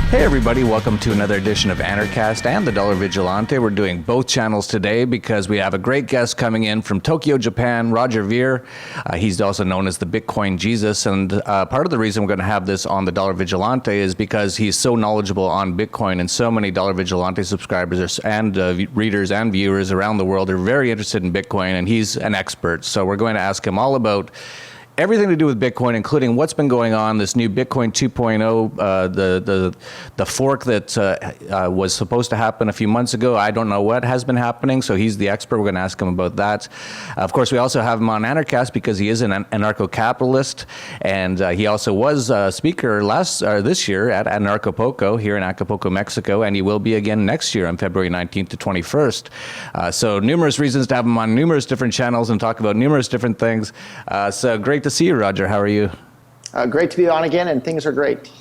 Hey everybody, welcome to another edition of Anarchast and the Dollar Vigilante. We're doing both channels today because we have a great guest coming in from Tokyo, Japan, Roger Ver. He's also known as the Bitcoin Jesus, and part of the reason we're going to have this on the Dollar Vigilante is because he's so knowledgeable on Bitcoin, and so many Dollar Vigilante subscribers and readers and viewers around the world are very interested in Bitcoin, and he's an expert. So we're going to ask him all about everything to do with Bitcoin, including what's been going on, this new Bitcoin 2.0, the fork that was supposed to happen a few months ago. I don't know what has been happening, so he's the expert. We're going to ask him about that. Of course, we also have him on Anarchast because he is an anarcho-capitalist, and he also was a speaker this year at Anarchapulco here in Acapulco, Mexico, and he will be again next year on February 19th to 21st. So numerous reasons to have him on numerous different channels and talk about numerous different things. So great to see you, Roger. How are you? Great to be on again, and things are great.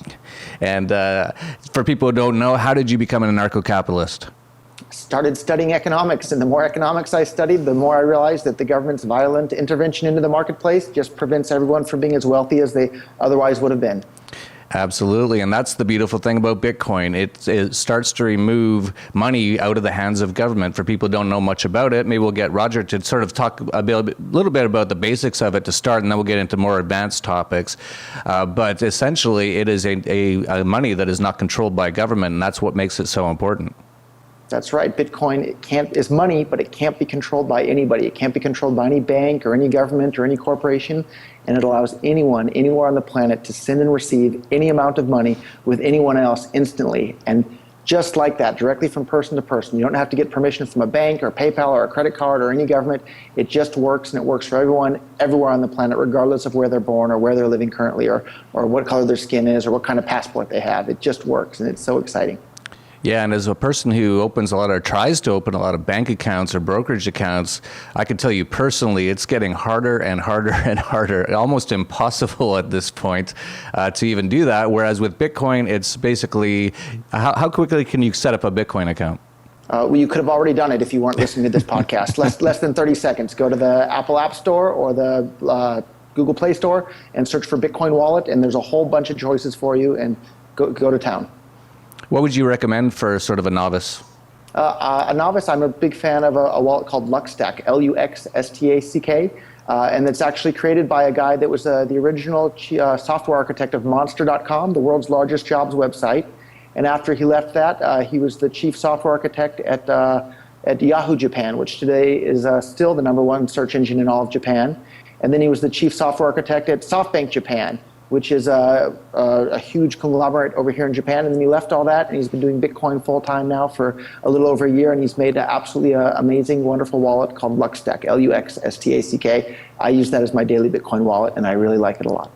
And for people who don't know, how did you become an anarcho-capitalist? Started studying economics, and the more economics I studied, the more I realized that the government's violent intervention into the marketplace just prevents everyone from being as wealthy as they otherwise would have been. Absolutely, and that's the beautiful thing about Bitcoin. It starts to remove money out of the hands of government. For people who don't know much about it, maybe we'll get Roger to sort of talk a little bit about the basics of it to start, and then we'll get into more advanced topics. But essentially, it is a money that is not controlled by government, and that's what makes it so important. That's right. Bitcoin is money, but it can't be controlled by anybody. It can't be controlled by any bank or any government or any corporation, and it allows anyone, anywhere on the planet, to send and receive any amount of money with anyone else instantly. And just like that, directly from person to person. You don't have to get permission from a bank or PayPal or a credit card or any government. It just works, and it works for everyone, everywhere on the planet, regardless of where they're born or where they're living currently or what color their skin is or what kind of passport they have. It just works, and it's so exciting. Yeah, and as a person who tries to open a lot of bank accounts or brokerage accounts, I can tell you personally, it's getting harder and harder and harder, almost impossible at this point to even do that. Whereas with Bitcoin, it's basically, how quickly can you set up a Bitcoin account? Well, you could have already done it if you weren't listening to this podcast. Less than 30 seconds. Go to the Apple App Store or the Google Play Store and search for Bitcoin Wallet, and there's a whole bunch of choices for you, and go to town. What would you recommend for sort of a novice? A novice, I'm a big fan of a wallet called luxstack, Luxstack, and it's actually created by a guy that was the original software architect of Monster.com, the world's largest jobs website. And after he left that, he was the chief software architect at Yahoo Japan, which today is still the #1 search engine in all of Japan. And then he was the chief software architect at SoftBank Japan, which is a huge conglomerate over here in Japan. And then he left all that, and he's been doing Bitcoin full-time now for a little over a year, and he's made an absolutely amazing, wonderful wallet called Luxstack, Luxstack. I use that as my daily Bitcoin wallet, and I really like it a lot.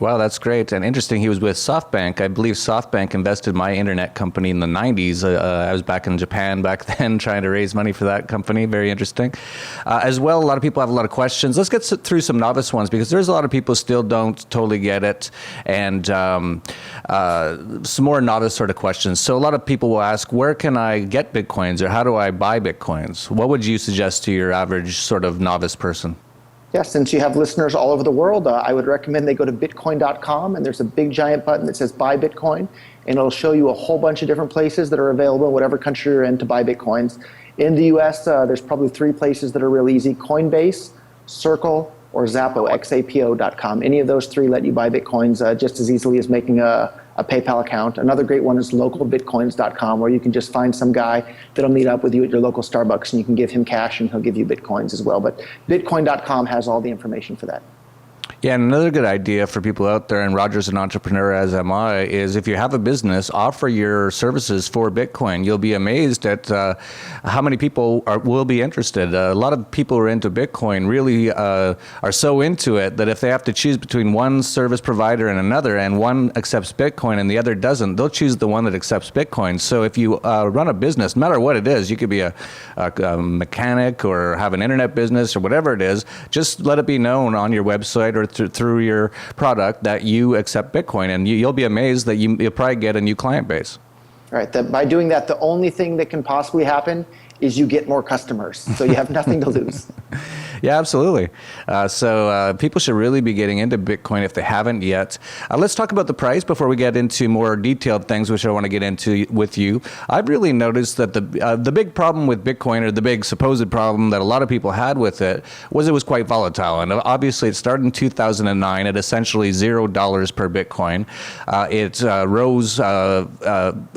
Wow, that's great. And interesting, he was with SoftBank. I believe SoftBank invested my internet company in the 90s. I was back in Japan back then trying to raise money for that company. Very interesting. As well, a lot of people have a lot of questions. Let's get through some novice ones because there's a lot of people still don't totally get it. And some more novice sort of questions. So a lot of people will ask, where can I get Bitcoins or how do I buy Bitcoins? What would you suggest to your average sort of novice person? Yeah, since you have listeners all over the world, I would recommend they go to bitcoin.com, and there's a big giant button that says buy Bitcoin, and it'll show you a whole bunch of different places that are available in whatever country you're in to buy Bitcoins. In the US, there's probably 3 places that are real easy: Coinbase, Circle, or Zappo, xapo.com. Any of those 3 let you buy Bitcoins just as easily as making a PayPal account. Another great one is localbitcoins.com, where you can just find some guy that'll meet up with you at your local Starbucks, and you can give him cash and he'll give you Bitcoins as well. But bitcoin.com has all the information for that. Yeah, and another good idea for people out there, and Roger's an entrepreneur, as am I, is if you have a business, offer your services for Bitcoin. You'll be amazed at how many people will be interested. A lot of people who are into Bitcoin really are so into it that if they have to choose between one service provider and another, and one accepts Bitcoin and the other doesn't, they'll choose the one that accepts Bitcoin. So if you run a business, no matter what it is, you could be a mechanic or have an internet business or whatever it is, just let it be known on your website or through your product that you accept Bitcoin, and you'll be amazed that you'll probably get a new client base. Right. By doing that, the only thing that can possibly happen is you get more customers. So you have nothing to lose. Yeah, absolutely. So people should really be getting into Bitcoin if they haven't yet. Let's talk about the price before we get into more detailed things, which I want to get into with you. I've really noticed that the big problem with Bitcoin, or the big supposed problem that a lot of people had with it was quite volatile. And obviously, it started in 2009 at essentially $0 per Bitcoin. It rose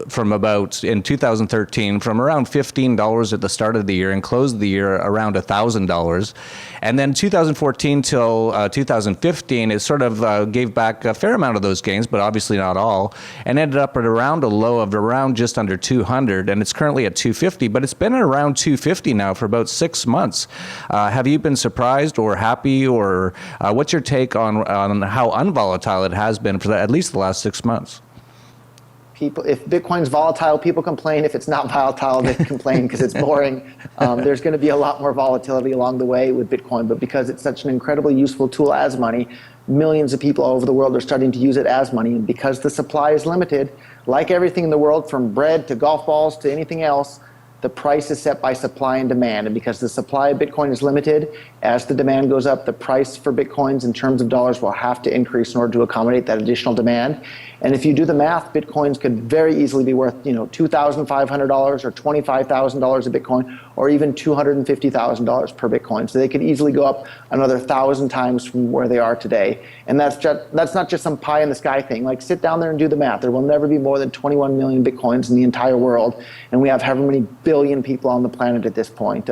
from about, in 2013, from around $15 at the start of the year and closed the year around $1,000. And then 2014 till 2015, it sort of gave back a fair amount of those gains, but obviously not all, and ended up at around a low of around just under 200, and it's currently at 250, but it's been around 250 now for about 6 months. Have you been surprised or happy, or what's your take on how unvolatile it has been for at least the last 6 months? If Bitcoin's volatile, people complain. If it's not volatile, they complain because it's boring. There's going to be a lot more volatility along the way with Bitcoin, but because it's such an incredibly useful tool as money, millions of people all over the world are starting to use it as money. And because the supply is limited, like everything in the world, from bread to golf balls to anything else, the price is set by supply and demand. And because the supply of Bitcoin is limited, as the demand goes up, the price for Bitcoins in terms of dollars will have to increase in order to accommodate that additional demand. And if you do the math, Bitcoins could very easily be worth, $2,500 or $25,000 a Bitcoin, or even $250,000 per Bitcoin. So they could easily go up another 1,000 times from where they are today. And that's not just some pie in the sky thing. Like, sit down there and do the math. There will never be more than 21 million Bitcoins in the entire world, and we have however many billion people on the planet at this point.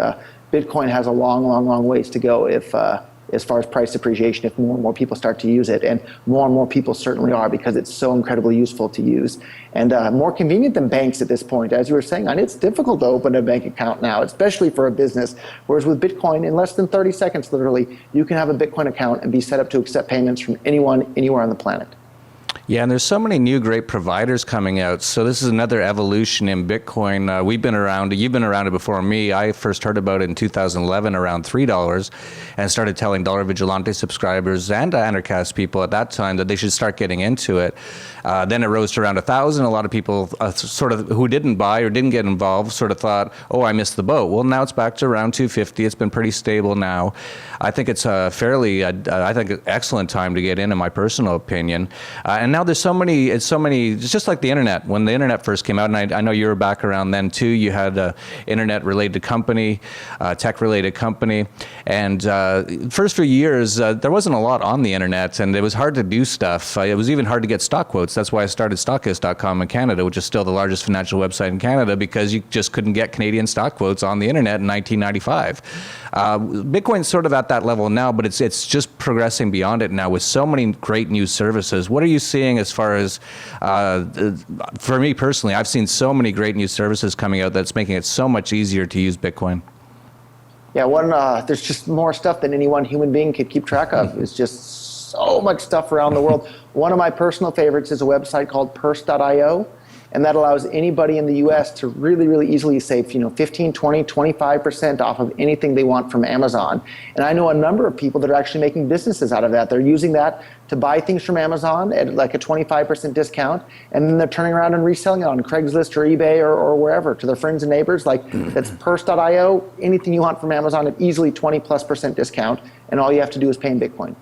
Bitcoin has a long, long, long ways to go as far as price appreciation, if more and more people start to use it. And more people certainly are, because it's so incredibly useful to use. And more convenient than banks at this point. As you were saying, and it's difficult to open a bank account now, especially for a business. Whereas with Bitcoin, in less than 30 seconds, literally, you can have a Bitcoin account and be set up to accept payments from anyone, anywhere on the planet. Yeah, and there's so many new great providers coming out. So this is another evolution in Bitcoin. We've been around, you've been around it before me. I first heard about it in 2011, around $3, and started telling Dollar Vigilante subscribers and Anarchast people at that time that they should start getting into it. Then it rose to around 1,000. A lot of people sort of who didn't buy or didn't get involved sort of thought, oh, I missed the boat. Well, now it's back to around 250. It's been pretty stable now. I think it's a fairly, excellent time to get in my personal opinion. And now there's so many, it's just like the internet. When the internet first came out, and I know you were back around then too, you had an internet-related company, tech-related company. And first few years, there wasn't a lot on the internet, and it was hard to do stuff. It was even hard to get stock quotes. That's why I started Stockist.com in Canada, which is still the largest financial website in Canada, because you just couldn't get Canadian stock quotes on the internet in 1995. Bitcoin's sort of at that level now, but it's just progressing beyond it now with so many great new services. What are you seeing as far as, for me personally, I've seen so many great new services coming out that's making it so much easier to use Bitcoin. Yeah, there's just more stuff than any one human being could keep track of. It's just so much stuff around the world. One of my personal favorites is a website called purse.io, and that allows anybody in the US to really, really easily save 15, 20, 25% off of anything they want from Amazon. And I know a number of people that are actually making businesses out of that. They're using that to buy things from Amazon at like a 25% discount, and then they're turning around and reselling it on Craigslist or eBay or wherever to their friends and neighbors. That's purse.io. Anything you want from Amazon at easily 20+% discount, and all you have to do is pay in Bitcoin.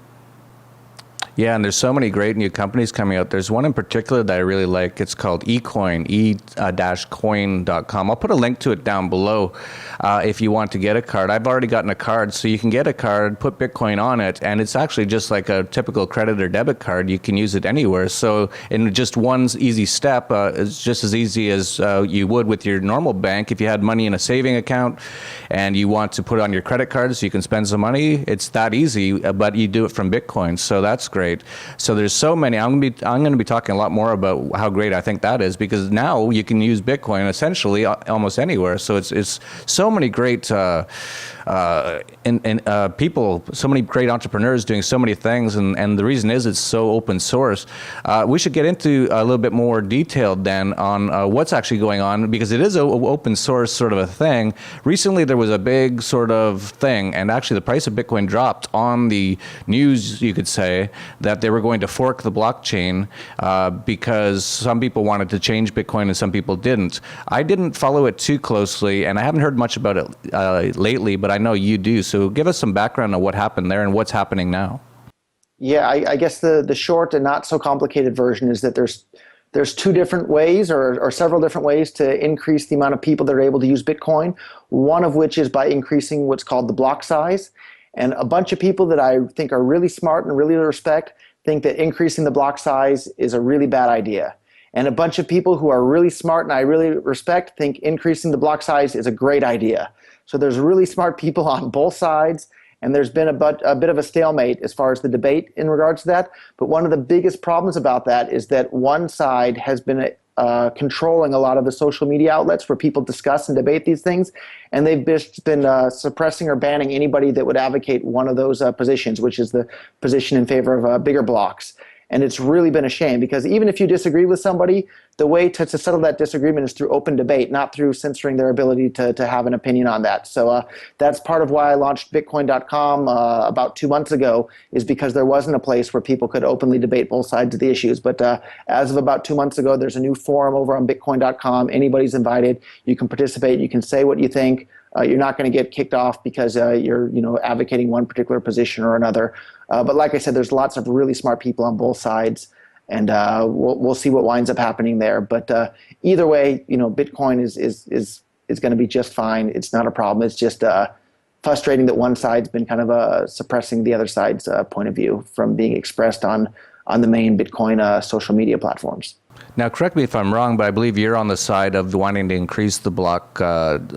Yeah, and there's so many great new companies coming out. There's one in particular that I really like. It's called ecoin, e-coin.com. I'll put a link to it down below if you want to get a card. I've already gotten a card, so you can get a card, put Bitcoin on it, and it's actually just like a typical credit or debit card. You can use it anywhere. So in just one easy step, it's just as easy as you would with your normal bank. If you had money in a saving account and you want to put it on your credit card so you can spend some money, it's that easy, but you do it from Bitcoin. So that's great. So there's so many. I'm going to be talking a lot more about how great I think that is, because now you can use Bitcoin essentially almost anywhere. So it's so many great people, so many great entrepreneurs doing so many things, and the reason is it's so open source. We should get into a little bit more detail then on what's actually going on, because it is an open source sort of a thing. Recently there was a big sort of thing, and actually the price of Bitcoin dropped on the news, you could say, that they were going to fork the blockchain because some people wanted to change Bitcoin and some people didn't. I didn't follow it too closely, and I haven't heard much about it lately, but I know you do. So give us some background on what happened there and what's happening now. Yeah, I guess the short and not so complicated version is that there's two different ways or several different ways to increase the amount of people that are able to use Bitcoin, one of which is by increasing what's called the block size. And a bunch of people that I think are really smart and really respect think that increasing the block size is a really bad idea. And a bunch of people who are really smart and I really respect think increasing the block size is a great idea. So there's really smart people on both sides, and there's been a bit of a stalemate as far as the debate in regards to that. But one of the biggest problems about that is that one side has been controlling a lot of the social media outlets where people discuss and debate these things, and they've just been suppressing or banning anybody that would advocate one of those positions, which is the position in favor of bigger blocks. And it's really been a shame, because even if you disagree with somebody, the way to settle that disagreement is through open debate, not through censoring their ability to have an opinion on that. So that's part of why I launched Bitcoin.com about 2 months ago, is because there wasn't a place where people could openly debate both sides of the issues. But as of about 2 months ago, there's a new forum over on Bitcoin.com. Anybody's invited. You can participate. You can say what you think. You're not going to get kicked off because you're advocating one particular position or another. But like I said, there's lots of really smart people on both sides, and we'll see what winds up happening there. But either way, Bitcoin is going to be just fine. It's not a problem. It's just frustrating that one side's been kind of suppressing the other side's point of view from being expressed on the main Bitcoin social media platforms. Now, correct me if I'm wrong, but I believe you're on the side of wanting to increase the block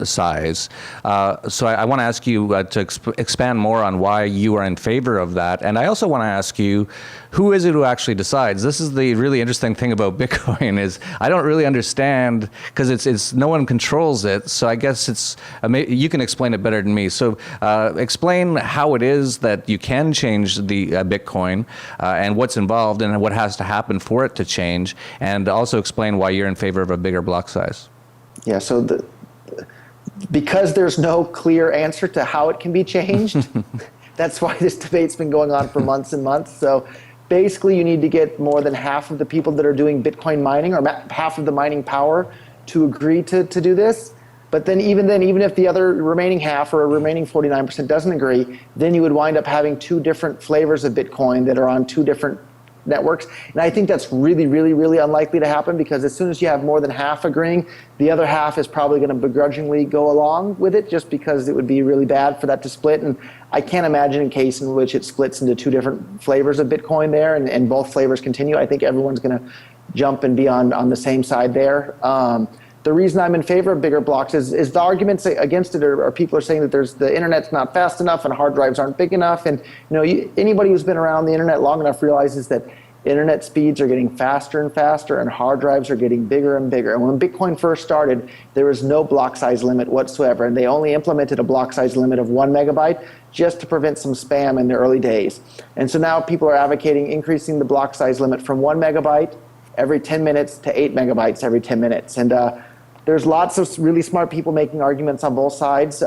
size. So I want to ask you to expand more on why you are in favor of that. And I also want to ask you, who is it who actually decides? This is the really interesting thing about Bitcoin, is I don't really understand, because it's no one controls it. So I guess you can explain it better than me. So explain how it is that you can change the Bitcoin and what's involved and what has to happen for it to change, and also explain why you're in favor of a bigger block size. Yeah, so because there's no clear answer to how it can be changed, that's why this debate's been going on for months and months. So basically, you need to get more than half of the people that are doing Bitcoin mining, or half of the mining power, to agree to do this. But then even if the other remaining half or remaining 49% doesn't agree, then you would wind up having two different flavors of Bitcoin that are on two different networks. And I think that's really, really, really unlikely to happen, because as soon as you have more than half agreeing, the other half is probably going to begrudgingly go along with it, just because it would be really bad for that to split. And I can't imagine a case in which it splits into two different flavors of Bitcoin there, and both flavors continue. I think everyone's going to jump and be on the same side there. The reason I'm in favor of bigger blocks is the arguments against it are people are saying that the internet's not fast enough and hard drives aren't big enough. And anybody who's been around the internet long enough realizes that internet speeds are getting faster and faster, and hard drives are getting bigger and bigger. And when Bitcoin first started, there was no block size limit whatsoever, and they only implemented a block size limit of 1 megabyte just to prevent some spam in the early days. And so now people are advocating increasing the block size limit from 1 megabyte every 10 minutes to 8 megabytes every 10 minutes. And there's lots of really smart people making arguments on both sides,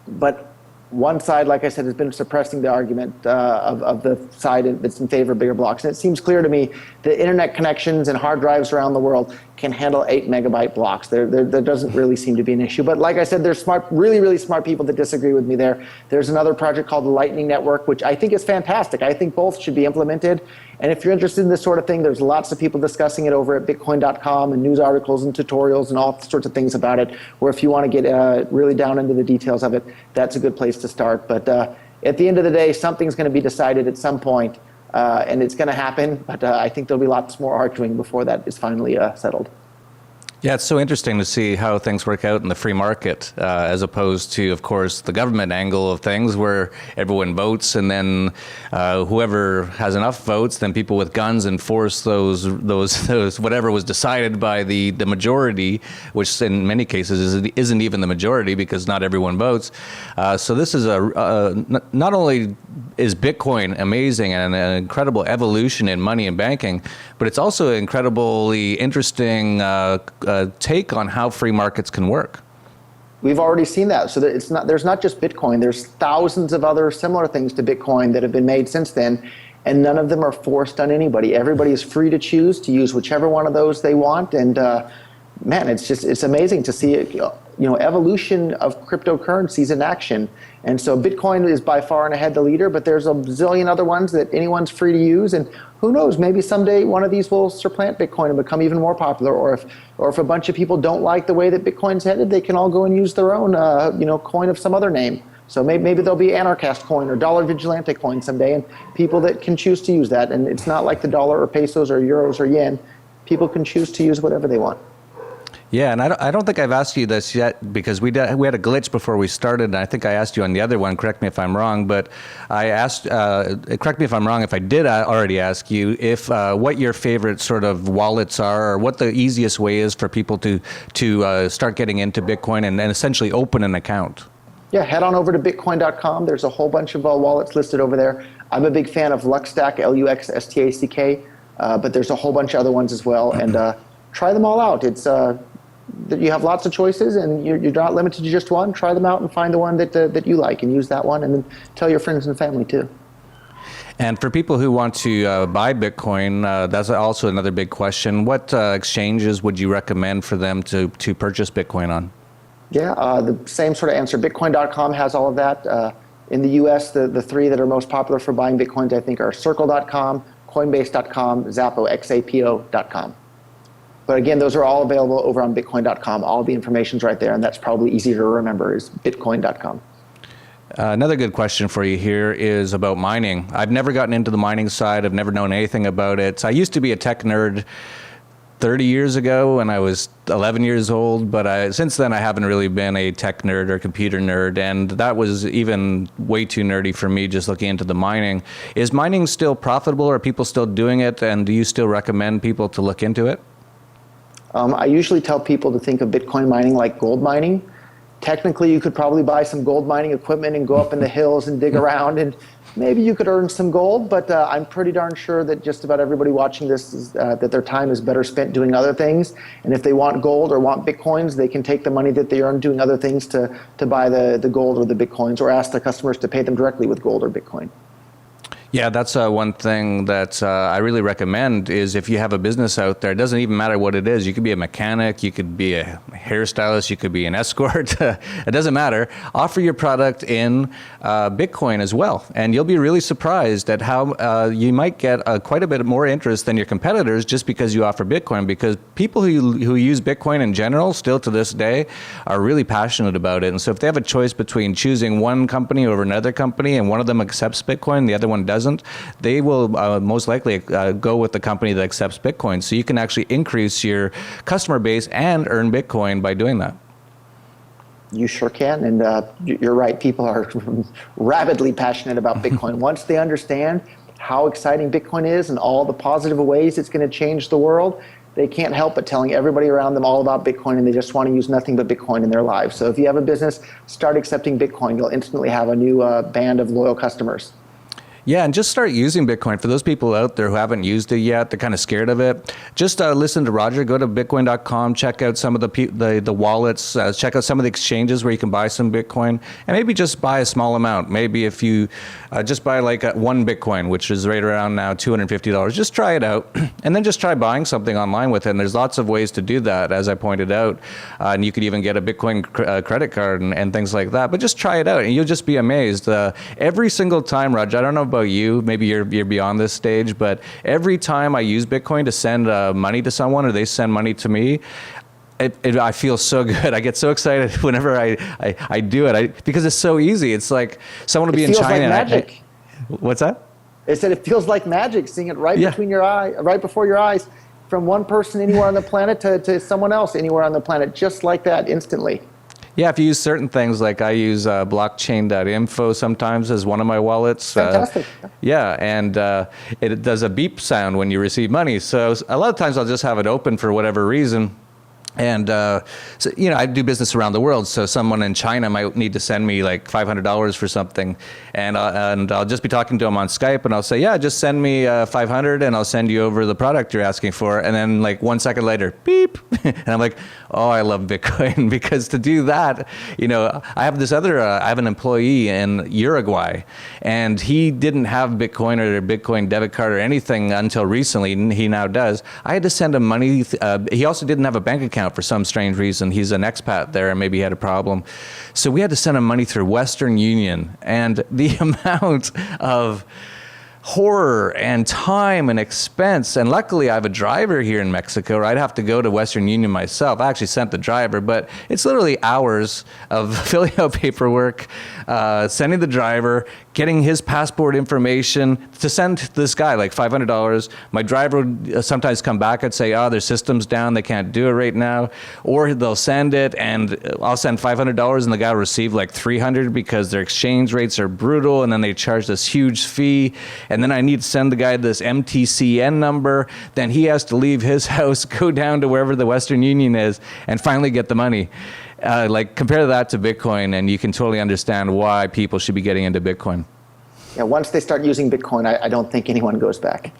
but one side, like I said, has been suppressing the argument of the side that's in favor of bigger blocks. And it seems clear to me that internet connections and hard drives around the world can handle 8 megabyte blocks. There doesn't really seem to be an issue. But like I said, there's really, really smart people that disagree with me there. There's another project called the Lightning Network, which I think is fantastic. I think both should be implemented. And if you're interested in this sort of thing, there's lots of people discussing it over at Bitcoin.com, and news articles and tutorials and all sorts of things about it, where if you want to get really down into the details of it, that's a good place to start. But at the end of the day, something's going to be decided at some point, and it's going to happen, but I think there'll be lots more arguing before that is finally settled. Yeah, it's so interesting to see how things work out in the free market, as opposed to, of course, the government angle of things, where everyone votes, and then whoever has enough votes, then people with guns enforce those whatever was decided by the majority, which in many cases isn't even the majority, because not everyone votes. So this is not only is Bitcoin amazing and an incredible evolution in money and banking, but it's also an incredibly interesting take on how free markets can work. We've already seen that. So there's not just Bitcoin. There's thousands of other similar things to Bitcoin that have been made since then. and none of them are forced on anybody. Everybody is free to choose to use whichever one of those they want, and man, it's amazing to see it, evolution of cryptocurrencies in action. And so Bitcoin is by far and ahead the leader, but there's a zillion other ones that anyone's free to use, and who knows, maybe someday one of these will supplant Bitcoin and become even more popular, or if a bunch of people don't like the way that Bitcoin's headed, they can all go and use their own coin of some other name. So maybe there'll be Anarchast coin or Dollar Vigilante coin someday, and people that can choose to use that. And it's not like the dollar or pesos or euros or yen. People can choose to use whatever they want. Yeah, and I don't think I've asked you this yet, because we had a glitch before we started, and I think I asked you on the other one, correct me if I'm wrong, but I asked, correct me if I'm wrong, if I did already ask you if what your favorite sort of wallets are, or what the easiest way is for people to start getting into Bitcoin and essentially open an account. Yeah, head on over to bitcoin.com. There's a whole bunch of wallets listed over there. I'm a big fan of luxstack, luxstack, but there's a whole bunch of other ones as well, and try them all out. It's you have lots of choices, and you're not limited to just one. Try them out and find the one that you like, and use that one, and then tell your friends and family too. And for people who want to buy Bitcoin, that's also another big question. What exchanges would you recommend for them to purchase Bitcoin on? Yeah, the same sort of answer. Bitcoin.com has all of that. In the US, the three that are most popular for buying Bitcoins, I think, are Circle.com, Coinbase.com, Xapo, XAPO.com. But again, those are all available over on Bitcoin.com. All the information's right there, and that's probably easier to remember, is Bitcoin.com. Another good question for you here is about mining. I've never gotten into the mining side. I've never known anything about it. I used to be a tech nerd 30 years ago when I was 11 years old, but since then I haven't really been a tech nerd or computer nerd, and that was even way too nerdy for me, just looking into the mining. Is mining still profitable? Are people still doing it, and do you still recommend people to look into it? I usually tell people to think of Bitcoin mining like gold mining. Technically, you could probably buy some gold mining equipment and go up in the hills and dig around, and maybe you could earn some gold, but I'm pretty darn sure that just about everybody watching this is that their time is better spent doing other things. And if they want gold or want Bitcoins, they can take the money that they earn doing other things to buy the gold or the Bitcoins, or ask their customers to pay them directly with gold or Bitcoin. Yeah, that's one thing that I really recommend is if you have a business out there, it doesn't even matter what it is. You could be a mechanic, you could be a hairstylist, you could be an escort. It doesn't matter. Offer your product in Bitcoin as well. And you'll be really surprised at how you might get quite a bit more interest than your competitors just because you offer Bitcoin. Because people who use Bitcoin in general, still to this day, are really passionate about it. And so if they have a choice between choosing one company over another company, and one of them accepts Bitcoin, the other one doesn't, they will most likely go with the company that accepts Bitcoin. So you can actually increase your customer base and earn Bitcoin by doing that. You sure can, and you're right. People are rabidly passionate about Bitcoin. Once they understand how exciting Bitcoin is and all the positive ways it's going to change the world, they can't help but telling everybody around them all about Bitcoin, and they just want to use nothing but Bitcoin in their lives. So if you have a business, start accepting Bitcoin. You'll instantly have a new band of loyal customers. Yeah, and just start using Bitcoin. For those people out there who haven't used it yet, they're kind of scared of it, just listen to Roger. Go to bitcoin.com, check out some of the wallets, check out some of the exchanges where you can buy some Bitcoin, and maybe just buy a small amount. Maybe if you just buy like one Bitcoin, which is right around now $250, just try it out, and then just try buying something online with it. And there's lots of ways to do that, as I pointed out, and you could even get a Bitcoin credit card and things like that. But just try it out, and you'll just be amazed. Every single time, Roger, I don't know about you, maybe you're beyond this stage, but every time I use Bitcoin to send money to someone, or they send money to me, I feel so good. I get so excited whenever I do it, because it's so easy. It's like someone will be in China. It feels like magic. What's that? It said it feels like magic, seeing it right between your eye, right before your eyes, from one person anywhere on the planet to someone else anywhere on the planet, just like that, instantly. Yeah, if you use certain things, like I use blockchain.info sometimes as one of my wallets. Fantastic. Yeah, and it does a beep sound when you receive money. So a lot of times I'll just have it open for whatever reason, And so, I do business around the world. So someone in China might need to send me like $500 for something, and I'll just be talking to them on Skype, and I'll say, yeah, just send me 500, and I'll send you over the product you're asking for. And then like 1 second later, beep, and I'm like, oh, I love Bitcoin because to do that, I have an employee in Uruguay, and he didn't have Bitcoin or a Bitcoin debit card or anything until recently. And he now does. I had to send him money. He also didn't have a bank account for some strange reason. He's an expat there, and maybe he had a problem. So we had to send him money through Western Union. And the amount of horror and time and expense, and luckily I have a driver here in Mexico, or I'd have to go to Western Union myself. I actually sent the driver, but it's literally hours of filling out paperwork, sending the driver, getting his passport information to send this guy like $500. My driver would sometimes come back and say, oh, their system's down, they can't do it right now. Or they'll send it and I'll send $500 and the guy will receive like $300 because their exchange rates are brutal, and then they charge this huge fee. And then I need to send the guy this MTCN number. Then he has to leave his house, go down to wherever the Western Union is, and finally get the money. Compare that to Bitcoin, and you can totally understand why people should be getting into Bitcoin. Yeah, once they start using Bitcoin, I don't think anyone goes back.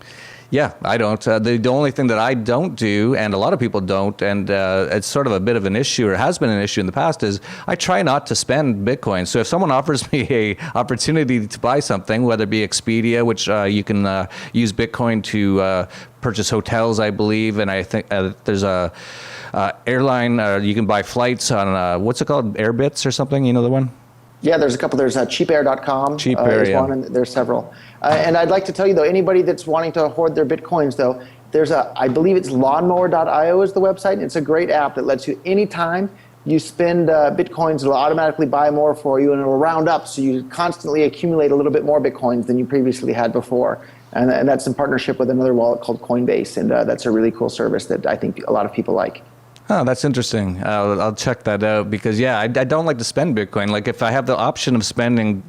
Yeah, I don't. The only thing that I don't do, and a lot of people don't, and it's sort of a bit of an issue, or has been an issue in the past, is I try not to spend Bitcoin. So if someone offers me a opportunity to buy something, whether it be Expedia, which you can use Bitcoin to purchase hotels, I believe, and I think there's a airline, you can buy flights on, what's it called, Airbits or something, you know the one? Yeah, there's a couple. There's cheapair.com is one, and there's several. And I'd like to tell you, though, anybody that's wanting to hoard their Bitcoins, though, there's I believe it's lawnmower.io is the website. It's a great app that lets you, anytime you spend Bitcoins, it'll automatically buy more for you, and it'll round up, so you constantly accumulate a little bit more Bitcoins than you previously had before. And that's in partnership with another wallet called Coinbase, and that's a really cool service that I think a lot of people like. Oh, that's interesting. I'll check that out because, yeah, I don't like to spend Bitcoin. Like if I have the option of spending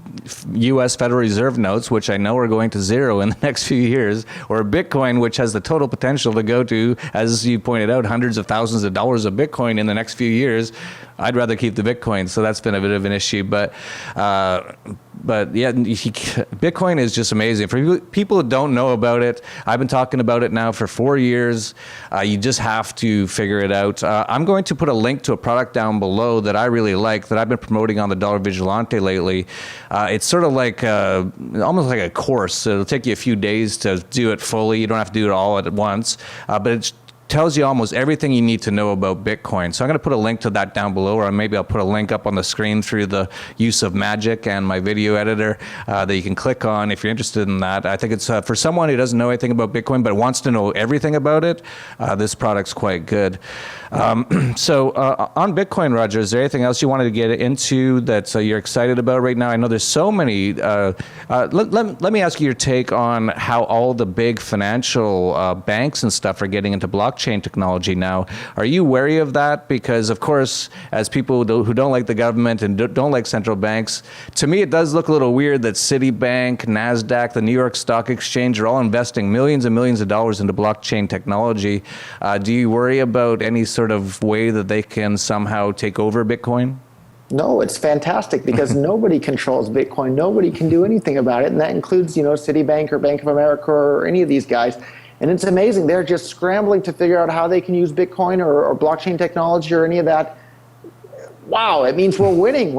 U.S. Federal Reserve notes, which I know are going to zero in the next few years, or Bitcoin, which has the total potential to go to, as you pointed out, hundreds of thousands of dollars of Bitcoin in the next few years, I'd rather keep the Bitcoin. So that's been a bit of an issue. But yeah, Bitcoin is just amazing. For people who don't know about it, I've been talking about it now for 4 years. You just have to figure it out. I'm going to put a link to a product down below that I really like, that I've been promoting on the Dollar Vigilante lately. It's sort of like almost like a course. It'll take you a few days to do it fully. You don't have to do it all at once, but it's tells you almost everything you need to know about Bitcoin. So I'm going to put a link to that down below, or maybe I'll put a link up on the screen through the use of Magic and my video editor that you can click on if you're interested in that. I think it's for someone who doesn't know anything about Bitcoin but wants to know everything about it, this product's quite good. So on Bitcoin, Roger, is there anything else you wanted to get into that you're excited about right now? I know there's so many. Let me ask you your take on how all the big financial banks and stuff are getting into blockchain technology now. Are you wary of that? Because, of course, as people who don't like the government and don't like central banks, to me it does look a little weird that Citibank, NASDAQ, the New York Stock Exchange are all investing millions and millions of dollars into blockchain technology. Do you worry about any sort of way that they can somehow take over Bitcoin? No, it's fantastic because nobody controls Bitcoin. Nobody can do anything about it, and that includes, Citibank or Bank of America or any of these guys. And it's amazing. They're just scrambling to figure out how they can use Bitcoin or blockchain technology or any of that. Wow, it means we're winning.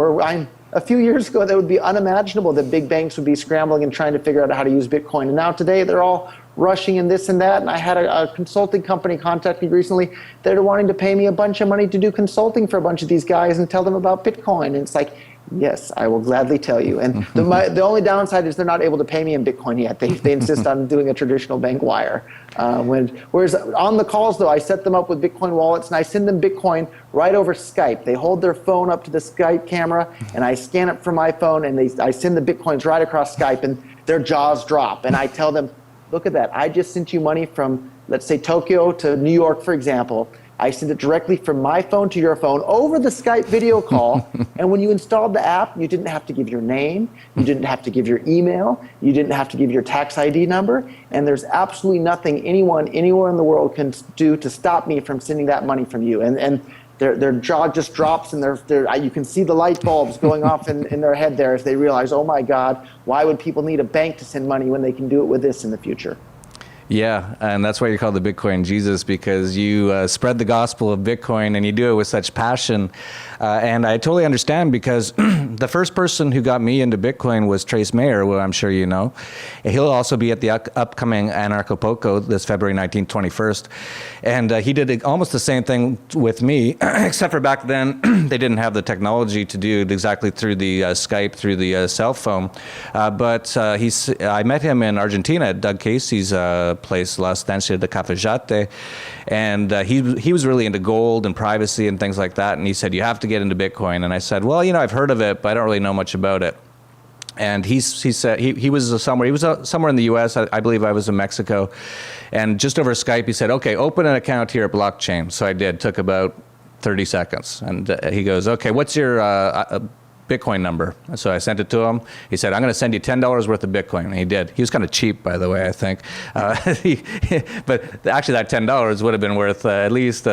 A few years ago, that would be unimaginable that big banks would be scrambling and trying to figure out how to use Bitcoin. And now today, they're all rushing in this and that. And I had a consulting company contact me recently. They're wanting to pay me a bunch of money to do consulting for a bunch of these guys and tell them about Bitcoin. And it's like, yes, I will gladly tell you. And the only downside is they're not able to pay me in Bitcoin yet. They insist on doing a traditional bank wire. Whereas on the calls, though, I set them up with Bitcoin wallets, and I send them Bitcoin right over Skype. They hold their phone up to the Skype camera, and I scan it from my phone, and I send the Bitcoins right across Skype, and their jaws drop. And I tell them, look at that. I just sent you money from, let's say, Tokyo to New York, for example. I sent it directly from my phone to your phone over the Skype video call. And when you installed the app, you didn't have to give your name, you didn't have to give your email, you didn't have to give your tax ID number, and there's absolutely nothing anyone anywhere in the world can do to stop me from sending that money from you. And their jaw just drops, and you can see the light bulbs going off in their head there as they realize, oh my God, why would people need a bank to send money when they can do it with this in the future? Yeah, and that's why you're called the Bitcoin Jesus, because you spread the gospel of Bitcoin and you do it with such passion. And I totally understand, because the first person who got me into Bitcoin was Trace Mayer, who I'm sure you know. He'll also be at the upcoming Anarchapulco this February 19th, 21st. And he did almost the same thing with me, except for back then they didn't have the technology to do it exactly through the Skype, through the cell phone. But I met him in Argentina at Doug Casey's place, La Estancia de Cafejate, and he was really into gold and privacy and things like that, and he said, you have to get into Bitcoin. And I said, well, I've heard of it, but I don't really know much about it. And he said he was somewhere in the U.S. I believe I was in Mexico, and just over Skype he said, okay, open an account here at Blockchain. So I did. Took about 30 seconds, and he goes, okay, what's your Bitcoin number? So I sent it to him. He said, I'm going to send you $10 worth of Bitcoin. And he did. He was kind of cheap, by the way, I think. But actually that $10 would have been worth at least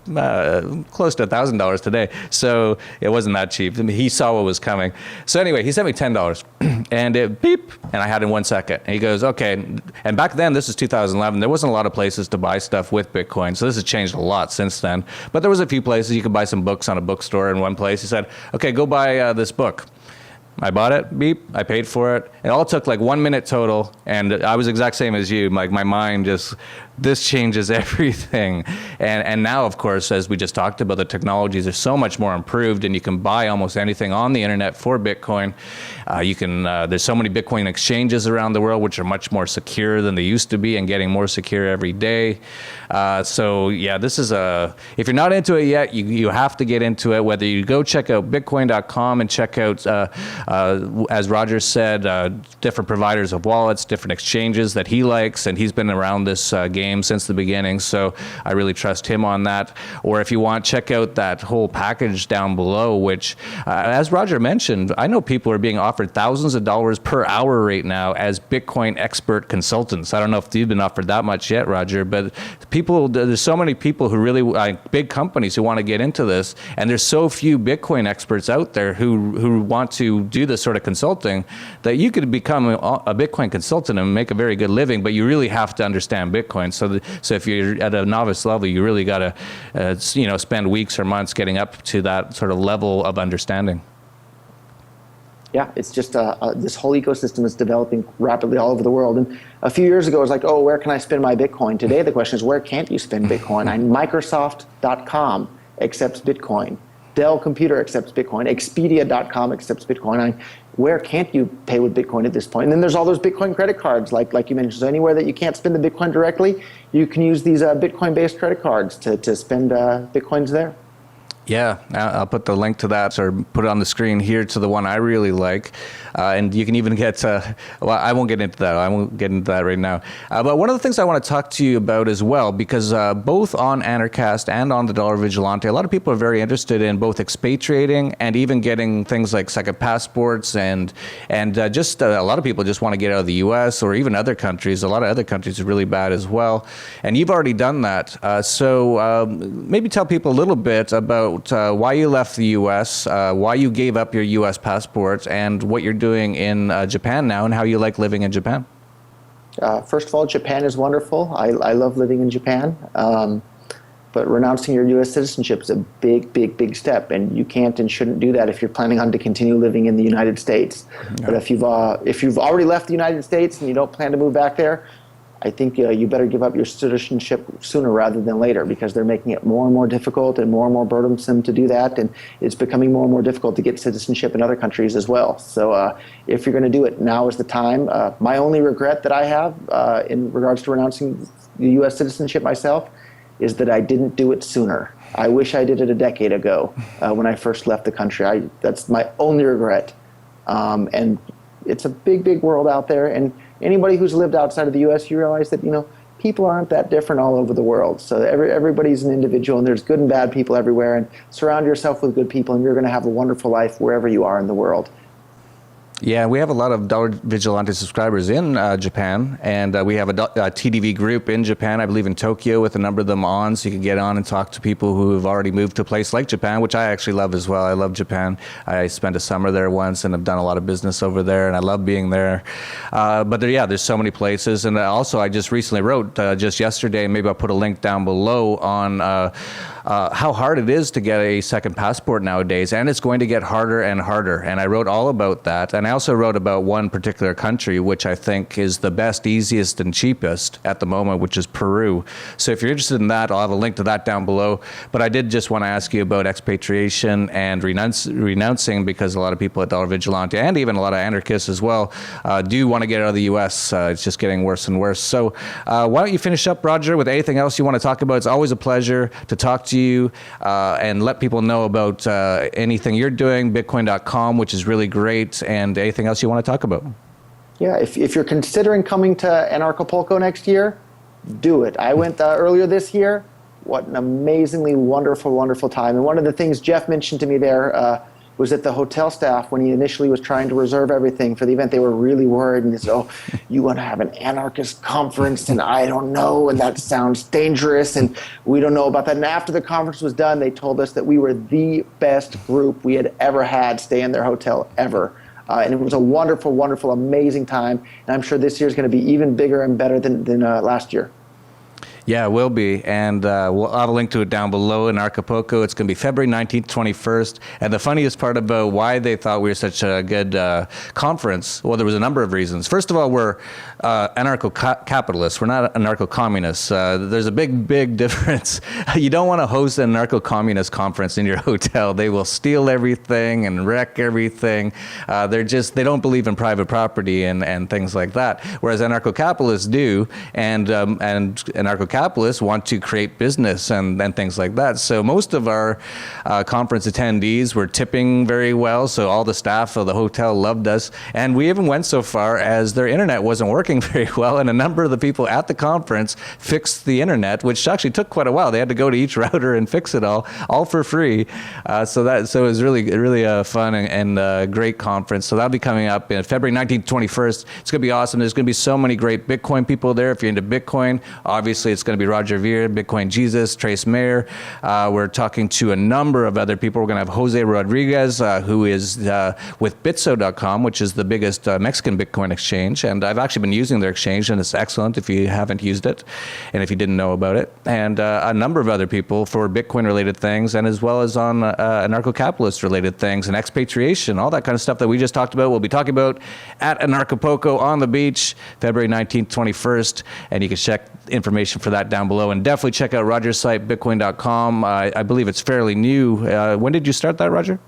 close to $1,000 today. So it wasn't that cheap. I mean, he saw what was coming. So anyway, he sent me $10 and it beep, and I had it in 1 second. And he goes, okay. And back then, this is 2011, there wasn't a lot of places to buy stuff with Bitcoin. So this has changed a lot since then. But there was a few places you could buy some books on a bookstore. In one place, he said, okay, go buy this book. I bought it, beep, I paid for it. It all took like 1 minute total, and I was the exact same as you. Like my mind just, this changes everything. And now, of course, as we just talked about, the technologies are so much more improved, and you can buy almost anything on the internet for Bitcoin. There's so many Bitcoin exchanges around the world, which are much more secure than they used to be, and getting more secure every day. So yeah, this is if you're not into it yet, you have to get into it, whether you go check out bitcoin.com and check out, as Roger said, different providers of wallets, different exchanges that he likes, and he's been around this game since the beginning, so I really trust him on that. Or if you want, check out that whole package down below, which, as Roger mentioned, I know people are being offered thousands of dollars per hour right now as Bitcoin expert consultants. I don't know if you've been offered that much yet, Roger, but there's so many people who really, big companies who want to get into this, and there's so few Bitcoin experts out there who want to do this sort of consulting, that you could become a Bitcoin consultant and make a very good living, but you really have to understand Bitcoin. So if you're at a novice level, you really got to, spend weeks or months getting up to that sort of level of understanding. Yeah, it's just this whole ecosystem is developing rapidly all over the world. And a few years ago, it was like, oh, where can I spend my Bitcoin? Today, the question is, where can't you spend Bitcoin? Microsoft.com accepts Bitcoin. Dell Computer accepts Bitcoin. Expedia.com accepts Bitcoin. Where can't you pay with Bitcoin at this point? And then there's all those Bitcoin credit cards, like you mentioned. So anywhere that you can't spend the Bitcoin directly, you can use these Bitcoin-based credit cards to spend Bitcoins there. Yeah, I'll put the link to that, or put it on the screen here, to the one I really like. And you can even get, well, I won't get into that. I won't get into that right now. But one of the things I want to talk to you about as well, because both on Anarchast and on the Dollar Vigilante, a lot of people are very interested in both expatriating and even getting things like second passports, and just a lot of people just want to get out of the U.S. or even other countries. A lot of other countries are really bad as well. And you've already done that. So maybe tell people a little bit about why you left the U.S., why you gave up your U.S. passport, and what you're doing in Japan now, and how you like living in Japan. First of all, Japan is wonderful. I love living in Japan. But renouncing your U.S. citizenship is a big, big, big step, and you can't and shouldn't do that if you're planning on to continue living in the United States. Yeah. But if you've already left the United States and you don't plan to move back there, I think you better give up your citizenship sooner rather than later, because they're making it more and more difficult and more burdensome to do that, and it's becoming more and more difficult to get citizenship in other countries as well. So if you're going to do it, now is the time. My only regret that I have in regards to renouncing the U.S. citizenship myself is that I didn't do it sooner. I wish I did it a decade ago when I first left the country. That's my only regret. And it's a big, big world out there, and anybody who's lived outside of the U.S., you realize that, people aren't that different all over the world. So everybody's an individual, and there's good and bad people everywhere. And surround yourself with good people, and you're going to have a wonderful life wherever you are in the world. Yeah, we have a lot of Dollar Vigilante subscribers in Japan, and we have a TDV group in Japan, I believe in Tokyo, with a number of them on, so you can get on and talk to people who have already moved to a place like Japan, which I actually love as well. I love Japan. I spent a summer there once, and have done a lot of business over there, and I love being there. But there's so many places, and also I just recently wrote, just yesterday, maybe I'll put a link down below on how hard it is to get a second passport nowadays, and it's going to get harder and harder. And I wrote all about that, and I also wrote about one particular country, which I think is the best, easiest, and cheapest at the moment, which is Peru. So if you're interested in that, I'll have a link to that down below. But I did just want to ask you about expatriation and renouncing, because a lot of people at Dollar Vigilante, and even a lot of anarchists as well, do want to get out of the U.S. It's just getting worse and worse. So why don't you finish up, Roger, with anything else you want to talk about? It's always a pleasure to talk to you and let people know about anything you're doing, Bitcoin.com, which is really great, and anything else you want to talk about. Yeah, if you're considering coming to Anarchapulco next year, do it. I went earlier this year. What an amazingly wonderful, wonderful time. And one of the things Jeff mentioned to me there was that the hotel staff, when he initially was trying to reserve everything for the event, they were really worried. And they said, oh, you want to have an anarchist conference? And I don't know. And that sounds dangerous. And we don't know about that. And after the conference was done, they told us that we were the best group we had ever had stay in their hotel ever. And it was a wonderful, wonderful, amazing time. And I'm sure this year is going to be even bigger and better than last year. Yeah, it will be. And we'll have a link to it down below in Acapulco. It's going to be February 19th, 21st. And the funniest part about why they thought we were such a good conference, well, there was a number of reasons. First of all, we're anarcho-capitalists. We're not anarcho-communists. There's a big difference. You don't want to host an anarcho-communist conference in your hotel. They will steal everything and wreck everything. They don't believe in private property and things like that. Whereas anarcho-capitalists do, and anarcho-capitalists want to create business and things like that. So most of our conference attendees were tipping very well. So all the staff of the hotel loved us. And we even went so far as their internet wasn't working very well. And a number of the people at the conference fixed the internet, which actually took quite a while. They had to go to each router and fix it all for free. So it was really a fun and great conference. So that'll be coming up in February 19th, 21st. It's going to be awesome. There's going to be so many great Bitcoin people there. If you're into Bitcoin, obviously it's going to be Roger Veer, Bitcoin Jesus, Trace Mayer. We're talking to a number of other people. We're going to have Jose Rodriguez, who is with Bitso.com, which is the biggest Mexican Bitcoin exchange. And I've actually been using their exchange, and it's excellent if you haven't used it and if you didn't know about it. And a number of other people for Bitcoin-related things, and as well as on anarcho-capitalist-related things and expatriation, all that kind of stuff that we just talked about. We'll be talking about at Anarchapulco on the beach, February 19th, 21st. And you can check information for that down below. And definitely check out Roger's site, bitcoin.com. I believe it's fairly new. When did you start that, Roger?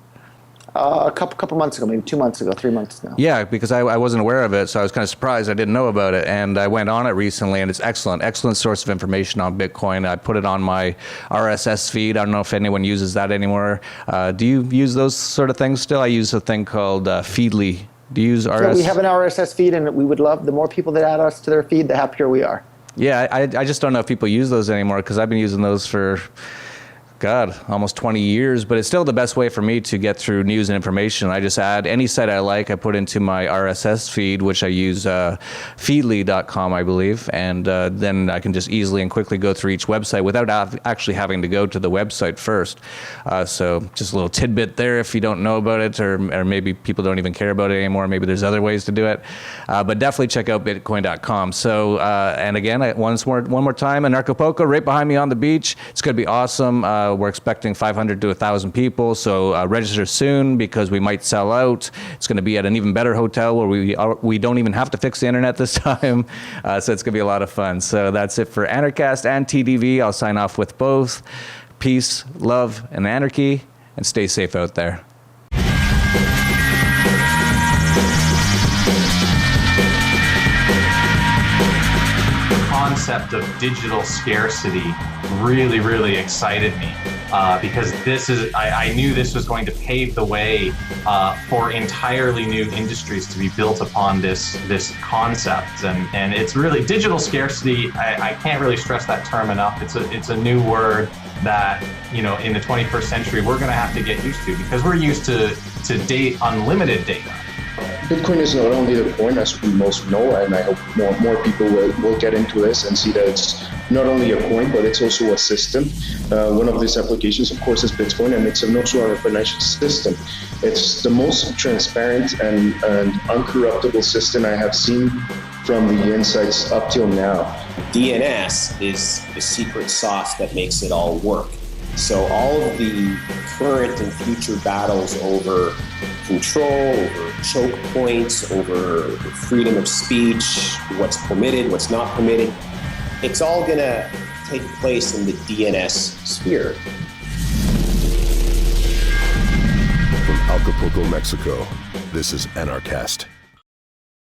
A couple months ago, maybe 2 months ago, 3 months now. Yeah, because I wasn't aware of it, so I was kind of surprised I didn't know about it. And I went on it recently, and it's excellent source of information on Bitcoin. I put it on my RSS feed. I don't know if anyone uses that anymore. Do you use those sort of things still? I use a thing called Feedly. Do you use RSS? So we have an RSS feed, and we would love the more people that add us to their feed, the happier we are. Yeah, I just don't know if people use those anymore, because I've been using those for, almost 20 years, but it's still the best way for me to get through news and information. I just add any site I like, I put into my RSS feed, which I use feedly.com, I believe, and then I can just easily and quickly go through each website without actually having to go to the website first. So just a little tidbit there if you don't know about it, or maybe people don't even care about it anymore. Maybe there's other ways to do it, but definitely check out bitcoin.com. So, and again, one more time, Anarchapulco, right behind me on the beach. It's going to be awesome. We're expecting 500 to 1,000 people, so register soon because we might sell out. It's going to be at an even better hotel where we don't even have to fix the internet this time, so it's going to be a lot of fun. So that's it for Anarchast and TDV. I'll sign off with both. Peace, love, and anarchy, and stay safe out there. Concept of digital scarcity really excited me. because I knew this was going to pave the way for entirely new industries to be built upon this concept. And it's really digital scarcity. I can't really stress that term enough. It's a new word that, in the 21st century, we're going to have to get used to, because we're used to unlimited data. Bitcoin is not only the coin, as we most know, and I hope more people will get into this and see that it's not only a coin, but it's also a system. One of these applications, of course, is Bitcoin, and it's also our financial system. It's the most transparent and uncorruptible system I have seen from the insights up till now. DNS is the secret sauce that makes it all work. So all of the current and future battles over control, over choke points, over freedom of speech, what's permitted, what's not permitted, it's all going to take place in the DNS sphere. From Acapulco, Mexico, this is Anarchast.